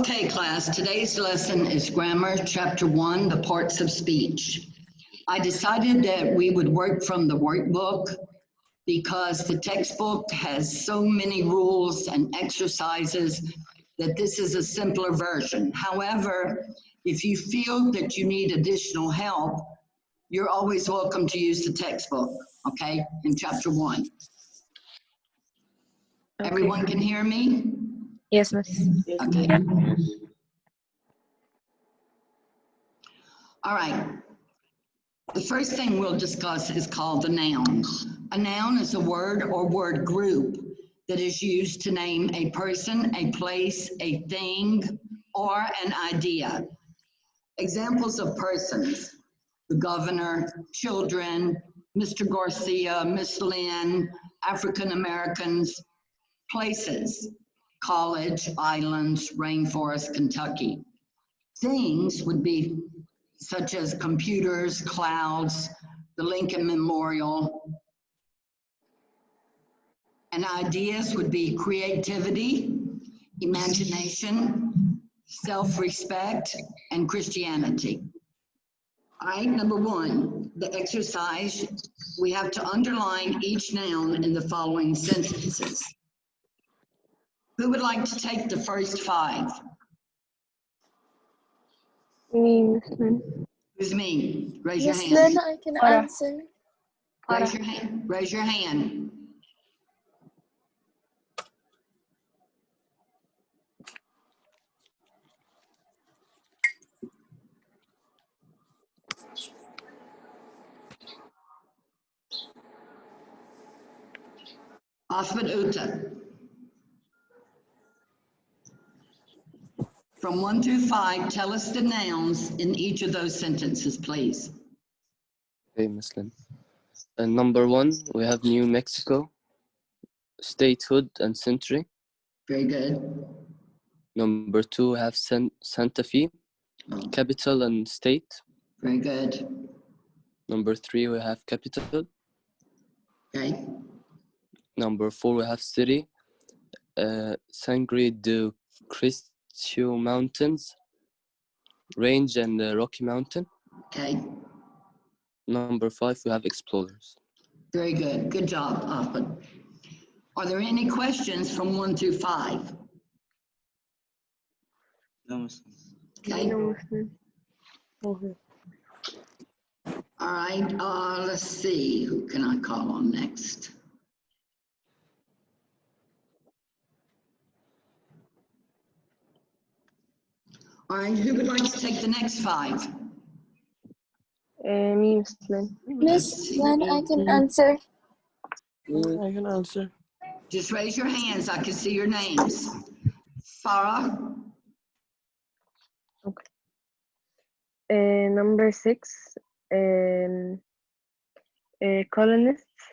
Okay, class, today's lesson is Grammar, Chapter 1, the Parts of Speech. I decided that we would work from the workbook because the textbook has so many rules and exercises that this is a simpler version. However, if you feel that you need additional help, you're always welcome to use the textbook, okay, in Chapter 1. Okay. Everyone can hear me? Yes, miss. Okay. All right. The first thing we'll discuss is called the noun. A noun is a word or word group that is used to name a person, a place, a thing, or an idea. Examples of persons: the governor, children, Mr. Garcia, Miss Lynn, African Americans. Places: college, islands, rainforest, Kentucky. Things would be such as computers, clouds, the Lincoln Memorial. And ideas would be creativity, imagination, self-respect, and Christianity. All right, number 1, the exercise. We have to underline each noun in the following sentences. Who would like to take the first 5? Me, Miss Lynn. Who's me? Raise your Miss hand. Lynn, I can answer. Raise your hand. Raise your hand. Ahmed Uta. From 1 through 5, tell us the nouns in each of those sentences, please. Okay, Miss Lynn. Number 1, we have New Mexico, statehood and century. Very good. Number 2, we have Santa Fe, capital and state. Very good. Number 3, we have capital. Okay. Number 4, we have city, Sangre de Cristo Mountains, range and Rocky Mountain. Okay. Number 5, we have explorers. Very good. Good job, Ahmed. Are there any questions from 1 through 5? No. Okay. No, Miss Lynn. Okay. All right. Let's see. Who can I call on next? All right. Who would like to take the next 5? Me, Miss Lynn. Miss Lynn, I can answer. I can answer. Just raise your hands. I can see your names. Farah. Number 6, colonists.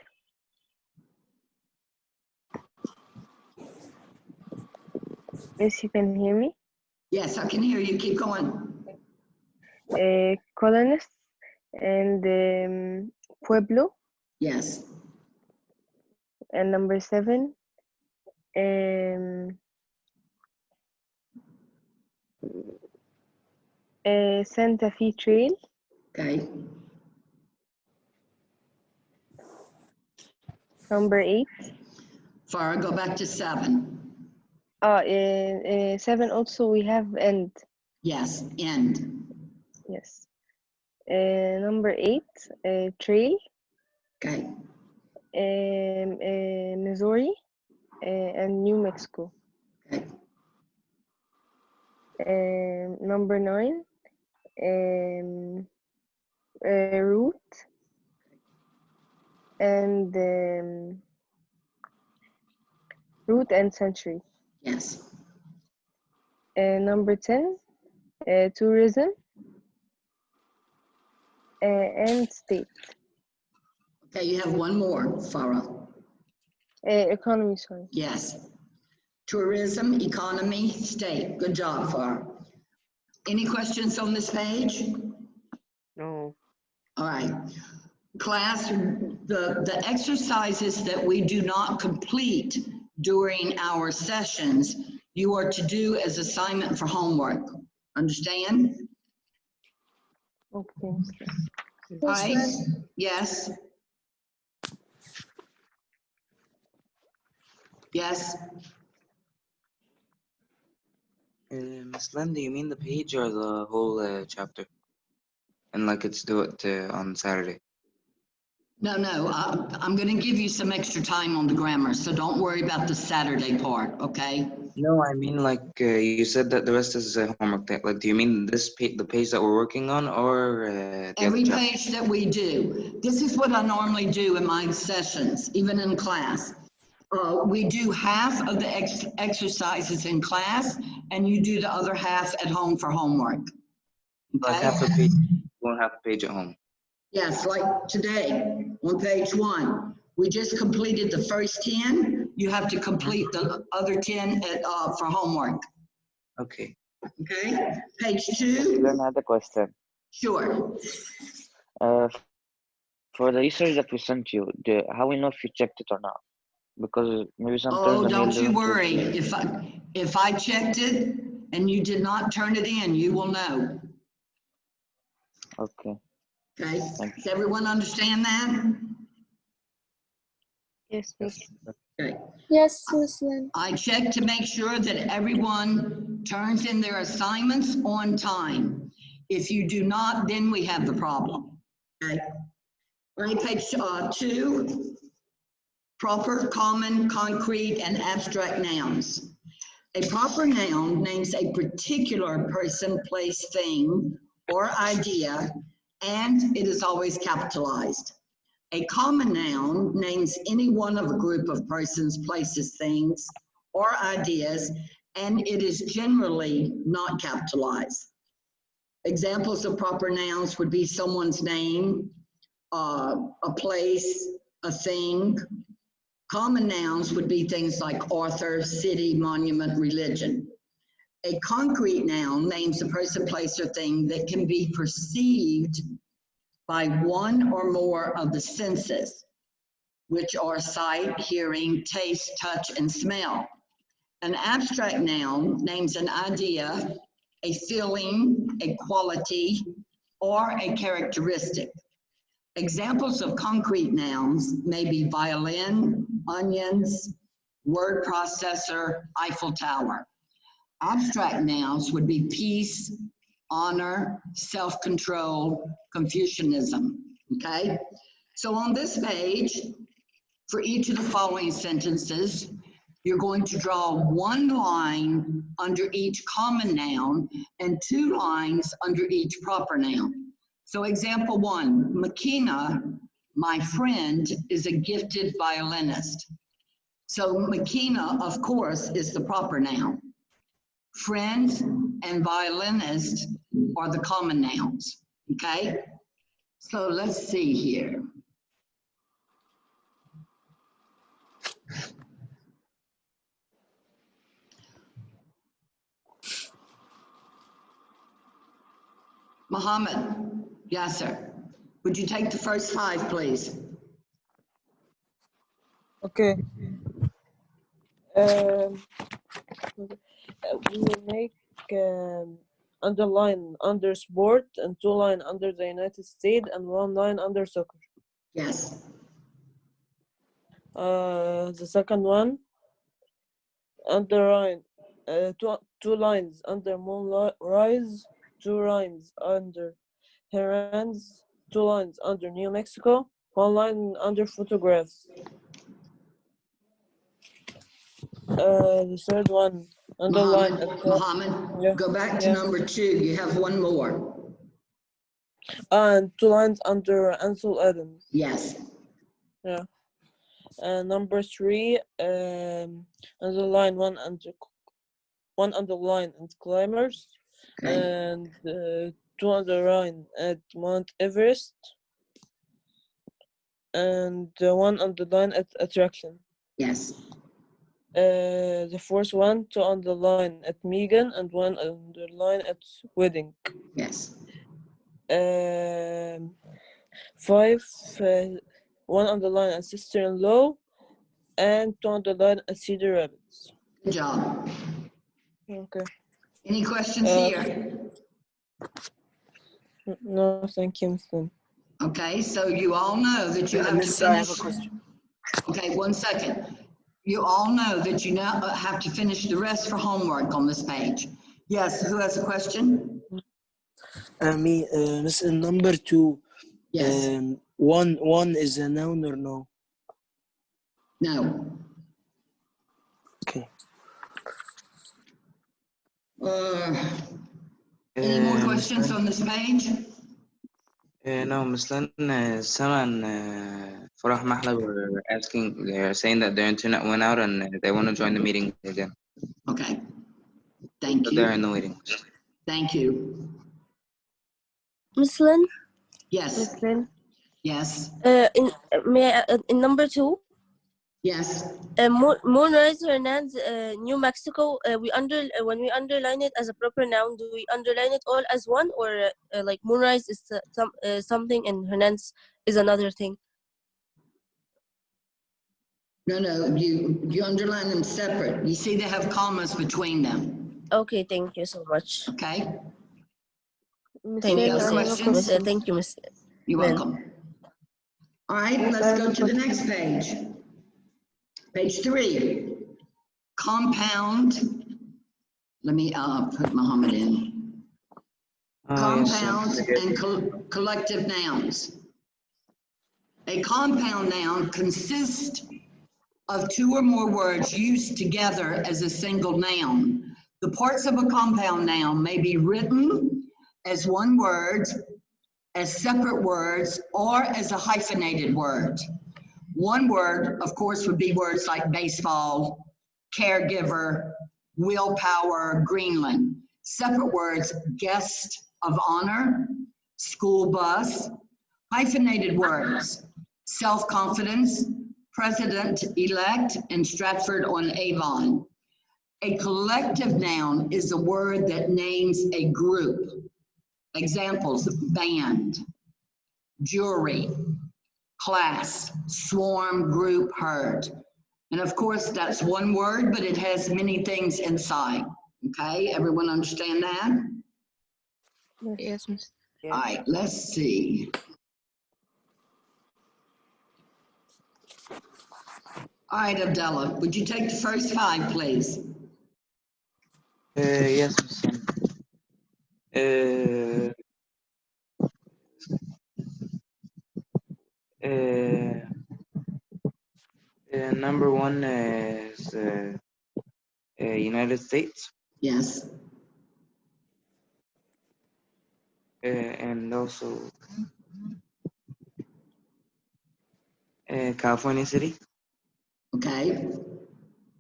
Yes, you can hear me. Yes, I can hear you. Keep going. Colonists and Pueblo. Yes. And number 7, Santa Fe Trail. Okay. Number 8. Farah, go back to 7. 7 also we have end. Yes, end. Yes. Number 8, trail. Okay. Missouri and New Mexico. Okay. Number 9, route and route and century. Yes. Number 10, tourism and state. Okay, you have one more, Farah. Economy, sorry. Yes. Tourism, economy, state. Good job, Farah. Any questions on this page? No. All right. Class, the exercises that we do not complete during our sessions, you are to do as assignment for homework. Understand? Okay. Right? Yes, Yes. Yes. Miss Lynn, do you mean the page or the whole chapter? And like it's do it on Saturday. No, I'm going to give you some extra time on the grammar, so don't worry about the Saturday part, okay? No, I mean like you said that the rest is homework. Like, do you mean this page, the page that we're working on, or the other Every chapter? page that we do, this is what I normally do in my sessions, even in class. We do half of the exercises in class, and you do the other half at home for homework. Like Okay? half the page, one half the page at home. Yes, like today on page 1, we just completed the first 10. You have to complete the other 10 for homework. Okay. Okay? Page Miss 2, Lynn, I had a question. sure. Uh, for the research that we sent you, how we know if you checked it or not? Because maybe sometimes Oh, when you don't you look worry. into If I checked it and you did not turn it in, you will know. okay, Okay? thank Does everyone understand that? Yes, Yes. miss. Okay. yes, Miss Lynn. I check to make sure that everyone turns in their assignments on time. If you do not, then we have the problem. Okay? All right, page 2, proper, common, concrete, and abstract nouns. A proper noun names a particular person, place, thing, or idea, and it is always capitalized. A common noun names any one of a group of persons, places, things, or ideas, and it is generally not capitalized. Examples of proper nouns would be someone's name, a place, a thing. Common nouns would be things like author, city, monument, religion. A concrete noun names a person, place, or thing that can be perceived by one or more of the senses, which are sight, hearing, taste, touch, and smell. An abstract noun names an idea, a feeling, a quality, or a characteristic. Examples of concrete nouns may be violin, onions, word processor, Eiffel Tower. Abstract nouns would be peace, honor, self-control, Confucianism, okay? So on this page, for each of the following sentences, you're going to draw one line under each common noun and 2 lines under each proper noun. So example 1, Makina, my friend, is a gifted violinist. So Makina, of course, is the proper noun. Friend and violinist are the common nouns, okay? So let's see here. Muhammad, yes, sir. Would you take the first 5, please? Okay. We will make underline under sport and 2 line under the United States and 1 line under soccer. Yes. The second one, underline two lines under moonrise, 2 lines under herons, 2 lines under New Mexico, 1 line under photographs. The third one, underline Muhammad, go back to number 2. You have one more. and 2 lines under Ansel Adams. Yes. Yeah. Number 3, underline one underline and climbers, Okay. and 2 underline at Mount Everest, and 1 underline at attraction. Yes. The fourth one, 2 underline at Megan and 1 underline at wedding. Yes. 5, 1 underline at sister-in-law, and 2 underline at Cedar Rapids. Good job. Okay. Any questions Uh, here? No, thank you, Miss Lynn. Okay, so you all know that you have to Miss, I have a finish. question. Okay, 1 second. You all know that you now have to finish the rest for homework on this page. Yes, who has a question? Miss, in number 2, Yes, one is a noun or no? no. Okay. Any more Miss questions Lynn? on this page? No, Miss Lynn, Sama and Farah Mahla were asking, they're saying that their internet went out and they want to join the meeting again. Okay, thank So they're in you, the waiting. thank you. Miss Lynn, Yes, Miss Lynn. yes, in number 2, yes. Moonrise Hernandez, New Mexico. When we underline it as a proper noun, do we underline it all as one, or like Moonrise is something and Hernandez is another thing? No, you underline them separate. You see they have commas between them, Okay, thank you so much. okay? Miss Thank Any Lynn, you. other I have a questions? question. Thank you, Miss You're Lynn. welcome. All right, Miss, I let's have go a to the question. next page. Page 3. Compound. Let me put Muhammad in. Oh, yes, sir. Compound and collective nouns. A compound noun consists of 2 or more words used together as a single noun. The parts of a compound noun may be written as one word, as separate words, or as a hyphenated word. One word, of course, would be words like baseball, caregiver, willpower, Greenland. Separate words, guest of honor, school bus. Hyphenated words, self-confidence, president-elect, and Stratford-on-Avon. A collective noun is a word that names a group. Examples, band, jury, class, swarm, group, herd. And of course, that's one word, but it has many things inside. Okay, everyone understand that? Yes, Miss. All right, let's see. All right, Abdullah, would you take the first 5, please? Yes, Miss Lynn. Number 1 is United States, Yes, and also California City, okay.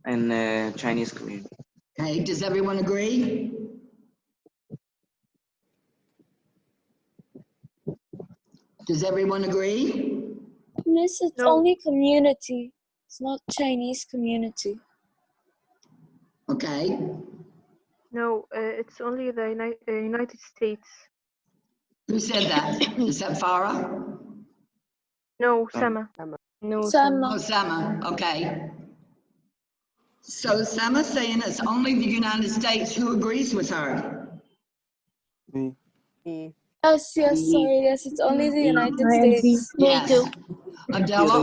and Chinese community. Okay, does everyone agree? Does everyone agree? Miss, it's No. only community. It's not Chinese community. Okay, No, it's only the United States. who said that? Is that Farah? No, Sama. No, Sama. Oh, Sama, okay. So Sama's saying it's only the United States. Who agrees with her? Me. Yes, sorry. Yes, it's only the United I agree. States. Yes. Me too. Abdallah,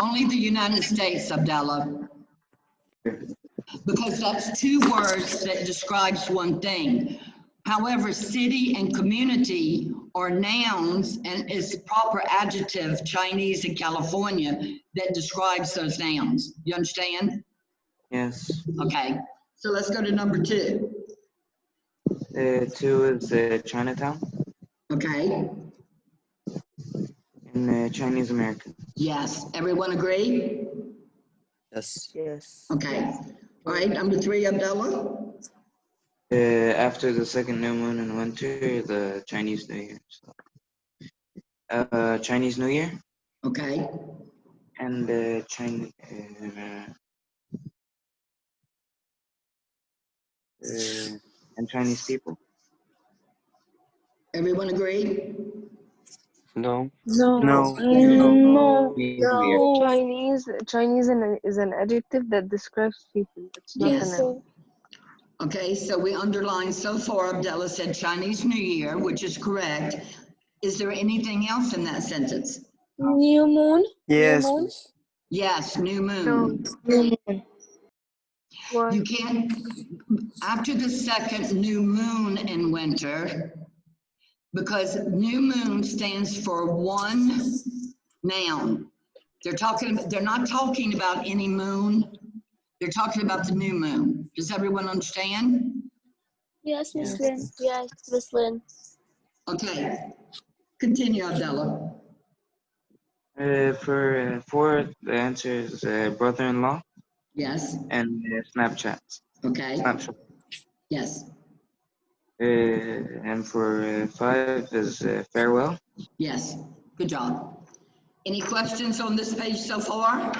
only the United States, Abdallah. Because that's 2 words that describes one thing. However, city and community are nouns and is proper adjective, Chinese and California, that describes those nouns. You understand? Yes. Okay, so let's go to number 2. 2 is Chinatown, Okay, and Chinese American. yes, everyone agree? Yes. Yes. Okay, all right, number 3, Abdullah? After the second new moon in winter, the Chinese New Year. Chinese New Year Okay, and Chinese and Chinese people. everyone agree? No. No. No. No. Chinese New Year. No. Chinese is an adjective that describes people. It's not a Yes. Yes. noun. Okay, so we underlined so far, Abdullah said Chinese New Year, which is correct. Is there anything else in that sentence? New moon. Yes, New moon. miss. Yes, new No. moon. New moon. Why? You can't, after the second new moon in winter, because new moon stands for one noun. They're not talking about any moon. They're talking about the new moon. Does everyone understand? Yes, Miss Yes. Lynn. Yes, Miss Lynn. Okay, continue, Abdullah. For four, the answer is brother-in-law Yes, and Snapchat. okay, Snapshot. yes, And for five is farewell. yes, good job. Any questions on this page so far?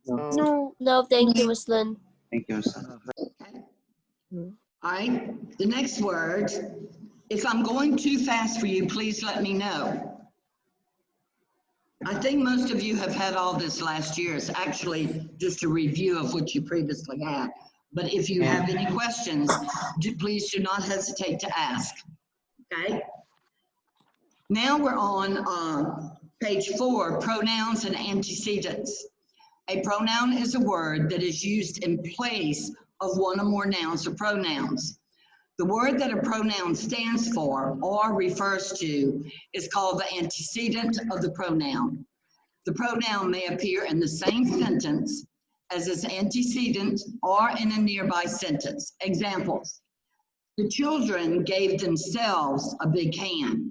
No. No, thank you, Miss Lynn. Thank you, Mr. Okay. All right, the next word, if I'm going too fast for you, please let me know. I think most of you have had all this last year. It's actually just a review of what you previously had. But if you have any questions, please do not hesitate to ask, okay? Now we're on page 4, pronouns and antecedents. A pronoun is a word that is used in place of one or more nouns or pronouns. The word that a pronoun stands for or refers to is called the antecedent of the pronoun. The pronoun may appear in the same sentence as its antecedent or in a nearby sentence. Examples: the children gave themselves a big hand.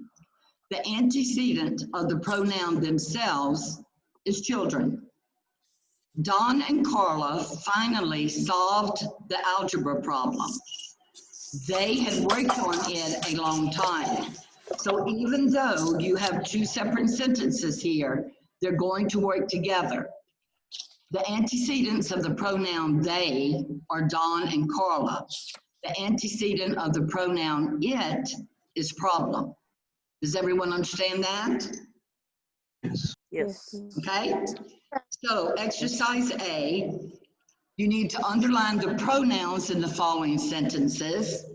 The antecedent of the pronoun themselves is children. Don and Carla finally solved the algebra problem. They had worked on it a long time. So even though you have two separate sentences here, they're going to work together. The antecedents of the pronoun they are Don and Carla. The antecedent of the pronoun it is problem. Does everyone understand that? Yes. Okay. So exercise A, you need to underline the pronouns in the following sentences.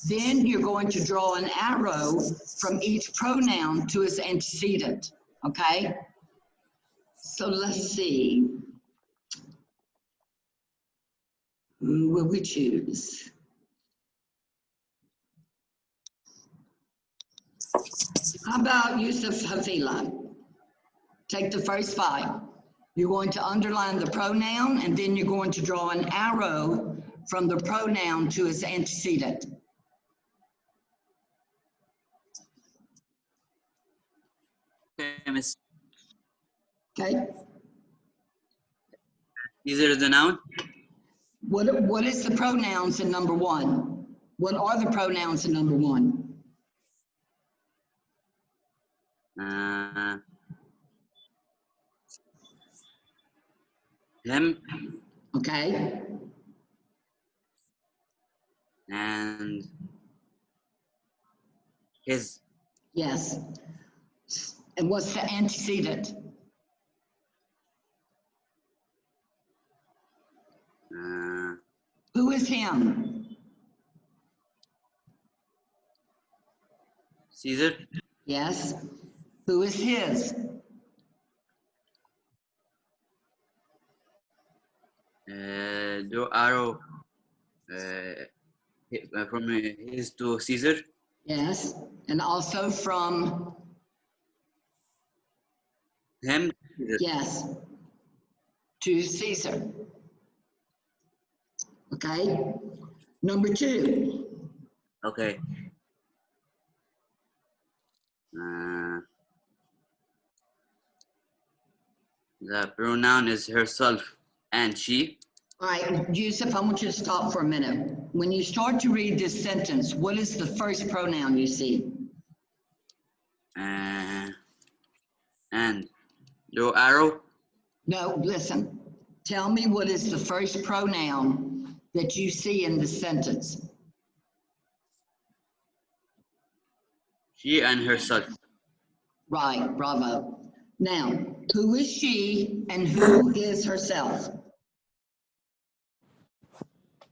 Then you're going to draw an arrow from each pronoun to its antecedent, okay? So let's see. Who will we choose? How about Yusuf Hafila? Take the first 5. You're going to underline the pronoun and then you're going to draw an arrow from the pronoun to its antecedent. Okay, miss. Okay? These are the noun. What is the pronouns in number 1? What are the pronouns in number 1? Him Okay? and his. Yes. And what's the antecedent? Who is him? Caesar. Yes. Who is his? Do arrow from his to Caesar. Yes. And also from, Him. yes, to Caesar. Okay? Number 2. Okay. The pronoun is herself and she. All right, Yusuf, I want you to stop for a minute. When you start to read this sentence, what is the first pronoun you see? And do arrow. No, listen. Tell me what is the first pronoun that you see in the sentence? She and herself. Right, bravo. Now, who is she and who is herself?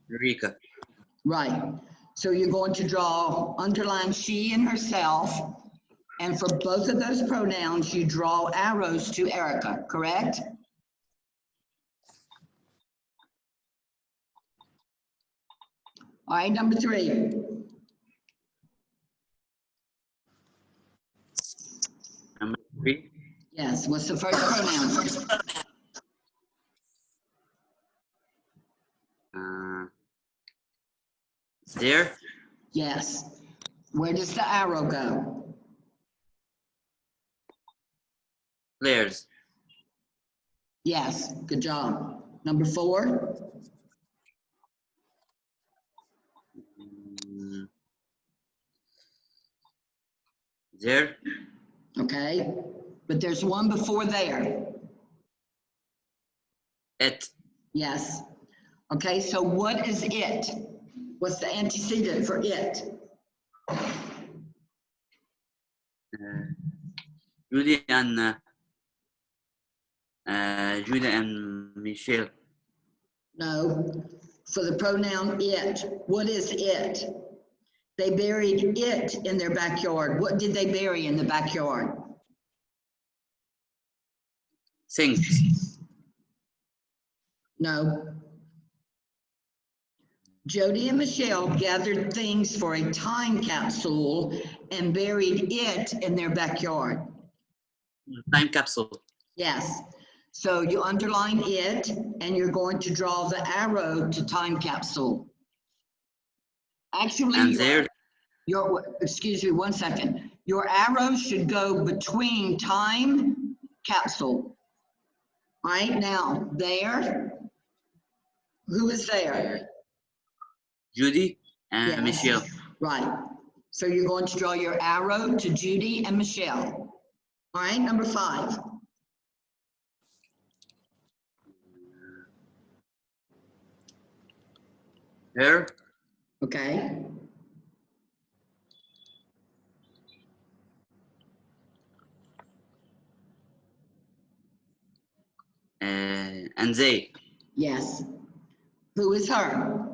Rika. Right. So you're going to draw, underline she and herself. And for both of those pronouns, you draw arrows to Erica, correct? All right, number 3. Number 3. Yes, what's the first pronoun? There. Yes. Where does the arrow go? Players. Yes, good job. Number 4. There. Okay, but there's one before there. It. Yes. Okay, so what is it? What's the antecedent for it? Julie and Michelle. No, for the pronoun it. What is it? They buried it in their backyard. What did they bury in the backyard? Things. No. Jody and Michelle gathered things for a time capsule and buried it in their backyard. Time capsule. Yes. So you underline it and you're going to draw the arrow to time capsule. Actually, And there. Excuse me 1 second. Your arrow should go between time capsule. All right, now there. Who is there? Judy and Yes. Michelle. Right. So you're going to draw your arrow to Judy and Michelle. All right, number 5. Her. Okay. And they. Yes. Who is her?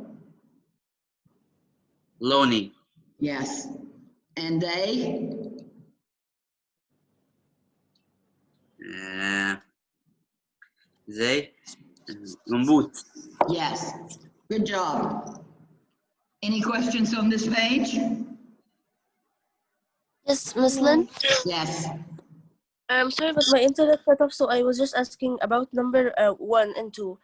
Lonnie. Yes. And they? They. Gumboot. Yes. Good job. Any questions on this page? Yes, Miss Lynn. Yes. I'm sorry, but my internet cut off, so I was just asking about number 1 and 2.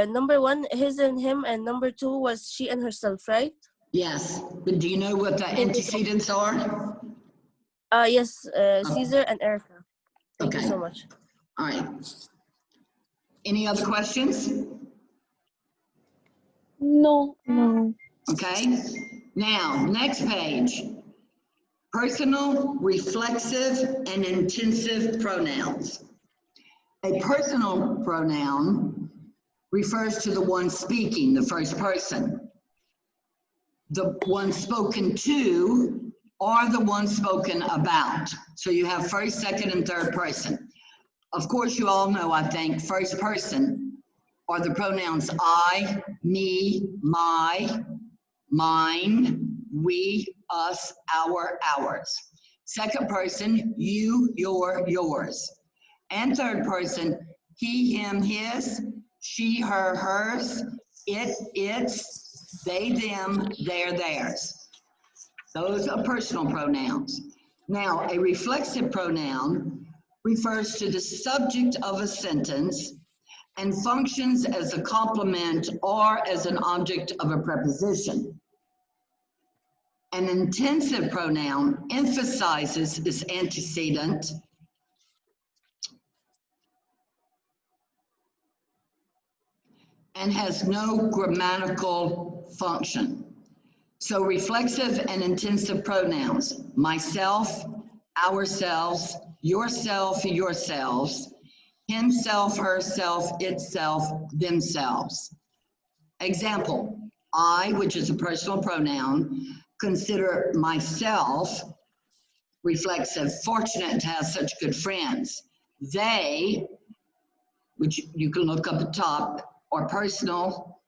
Number 1, his and him, and number 2 was she and herself, right? Yes. But do you know what the Thank you so antecedents are? Yes, Caesar and Erica. Thank you Okay. so much. All right. Any other questions? No. Okay. Now, next page. Personal, reflexive, and intensive pronouns. A personal pronoun refers to the one speaking, the first person. The one spoken to or the one spoken about. So you have first, second, and third person. Of course, you all know, I think, first person are the pronouns I, me, my, mine, we, us, our, ours. Second person, you, your, yours. And third person, he, him, his, she, her, hers, it, its, they, them, their, theirs. Those are personal pronouns. Now, a reflexive pronoun refers to the subject of a sentence and functions as a complement or as an object of a preposition. An intensive pronoun emphasizes its antecedent and has no grammatical function. So reflexive and intensive pronouns, myself, ourselves, yourself, yourselves, himself, herself, itself, themselves. Example, I, which is a personal pronoun, consider myself, reflexive, fortunate to have such good friends. They, which you can look up at top, are personal,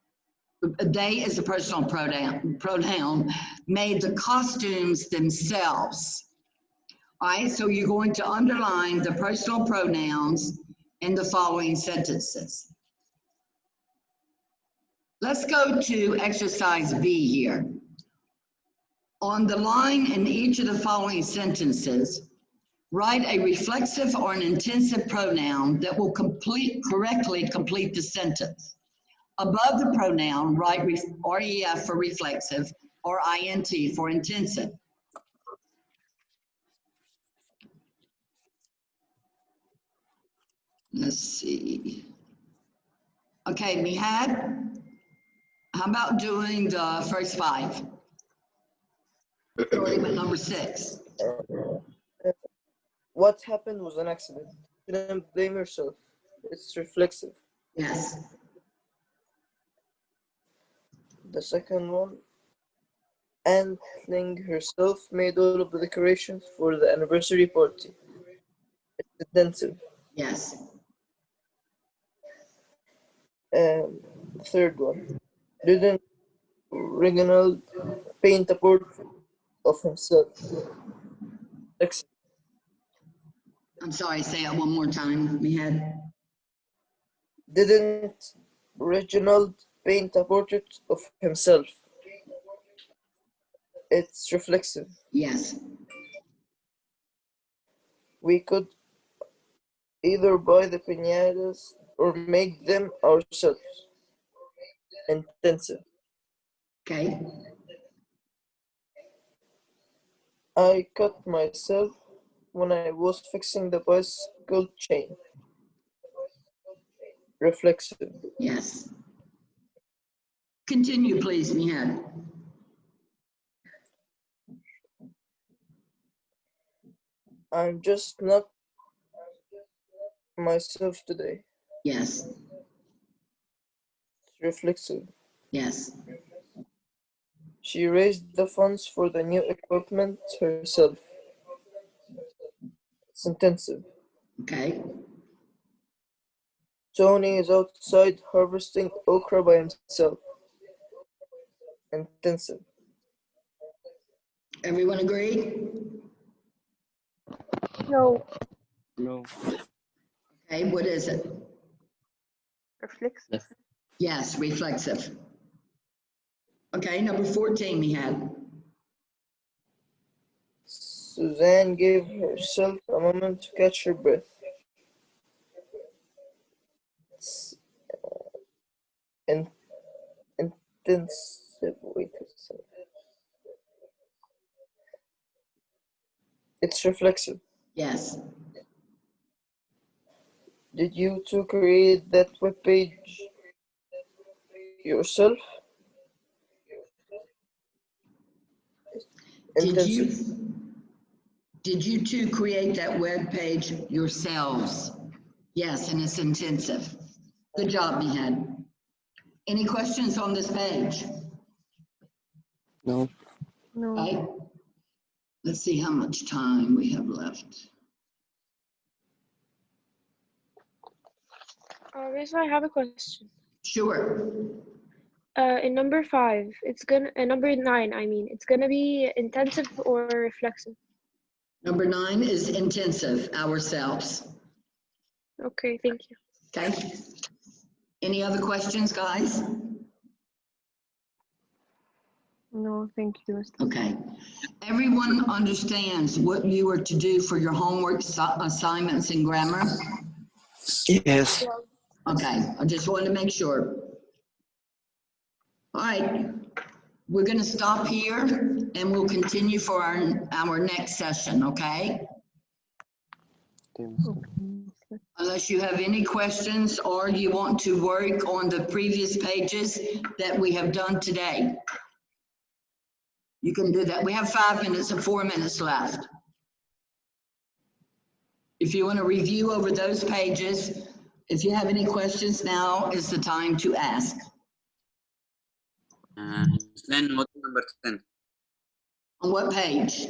they is a personal pronoun, made the costumes themselves. All right, so you're going to underline the personal pronouns in the following sentences. Let's go to exercise B here. On the line in each of the following sentences, write a reflexive or an intensive pronoun that will correctly complete the sentence. Above the pronoun, write REF for reflexive or INT for intensive. Let's see. Okay, Mihad, how about doing the first 5? Starting with number 6. What happened was an accident. You didn't blame yourself. It's reflexive. Yes. The second one, Anne Ling herself made all of the decorations for the anniversary party. It's intensive. Yes. Third one, didn't Reginald paint a portrait of himself? I'm sorry, say it one more time, Mihad. Didn't Reginald paint a portrait of himself? It's reflexive. Yes. We could either buy the piñatas or make them ourselves. Intensive. Okay. I cut myself when I was fixing the bicycle chain. Reflexive. Yes. Continue, please, Mihad. I'm just not myself today. Yes. Reflexive. Yes. She raised the funds for the new equipment herself. It's intensive. Okay. Tony is outside harvesting okra by himself. Intensive. Everyone agree? No. No. Okay, what is it? Reflexive. Yes, reflexive. Okay, number 14 we had. Suzanne gave herself a moment to catch her breath. It's intensive. Wait a second. It's reflexive. Yes. Did you two create that webpage yourself? Did you two create that web page yourselves? Yes, and it's intensive. Good job, Mihad. Any questions on this page? No. No. Okay. Let's see how much time we have left. Miss, I have a question. Sure. In number 5, it's gonna number 9, I mean, it's gonna be intensive or reflexive. Number 9 is intensive, ourselves. Okay, thank you. Okay. Any other questions, guys? No, thank you, Mr. Okay. Everyone understands what you are to do for your homework assignments in grammar? Yes. Okay, I just wanted to make sure. All right, we're going to stop here and we'll continue for our next session, okay? Unless you have any questions or you want to work on the previous pages that we have done today. You can do that. We have 5 minutes and 4 minutes left. If you want to review over those pages, if you have any questions, now is the time to ask. Then what's number 10? On what page?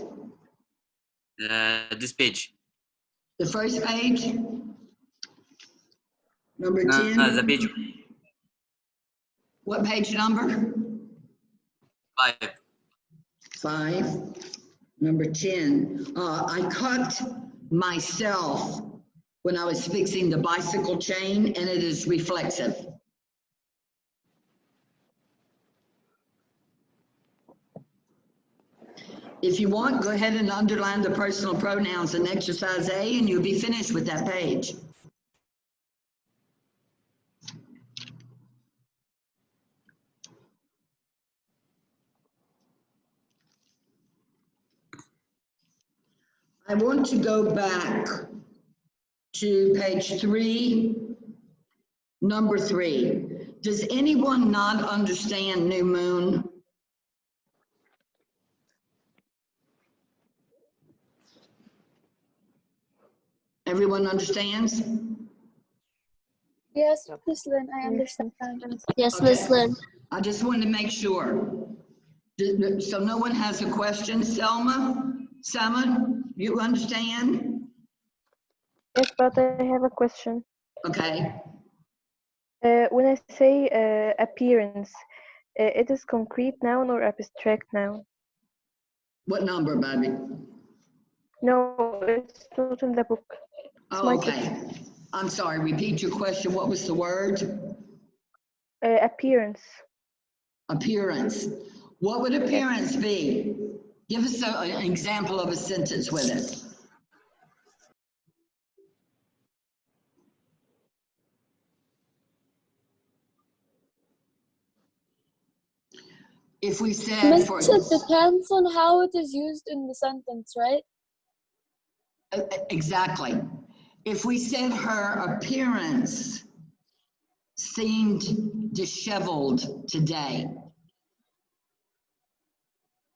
This page. The first page? Number No, 10? the page. What page number? 5. 5. Number 10. I cut myself when I was fixing the bicycle chain, and it is reflexive. If you want, go ahead and underline the personal pronouns in exercise A, and you'll be finished with that page. I want to go back to page 3, number 3. Does anyone not understand new moon? Everyone understands? Yes, Miss Lynn, I understand. Yes, Okay. Miss Lynn. I just wanted to make sure. So no one has a question? Selma, you understand? Yes, but I have a question. Okay. When I say appearance, it is concrete noun or abstract noun? What number, baby? No, it's not in the book. It's Oh, my okay. question. I'm sorry, repeat your question. What was the word? Appearance. Appearance. What would appearance be? Give us an example of a sentence with it. If we said, Miss, for it depends on how it is used in the sentence, right? exactly. If we said her appearance seemed disheveled today,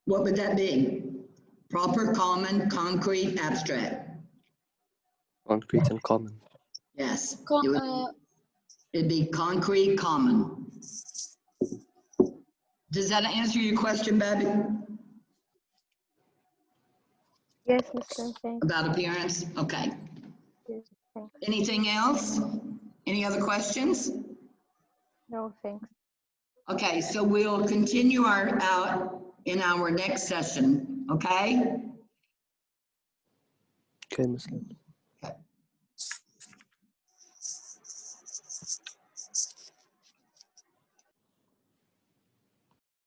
what would that be? Proper, common, concrete, abstract? Concrete and common. Yes. It'd be concrete, common. Does that answer your question, Baby? Yes, Miss Lynn, thanks. About appearance? Okay. Yes, thanks. Anything else? Any other questions? No, thanks. Okay, so we'll continue in our next session, okay? Okay, Muslim.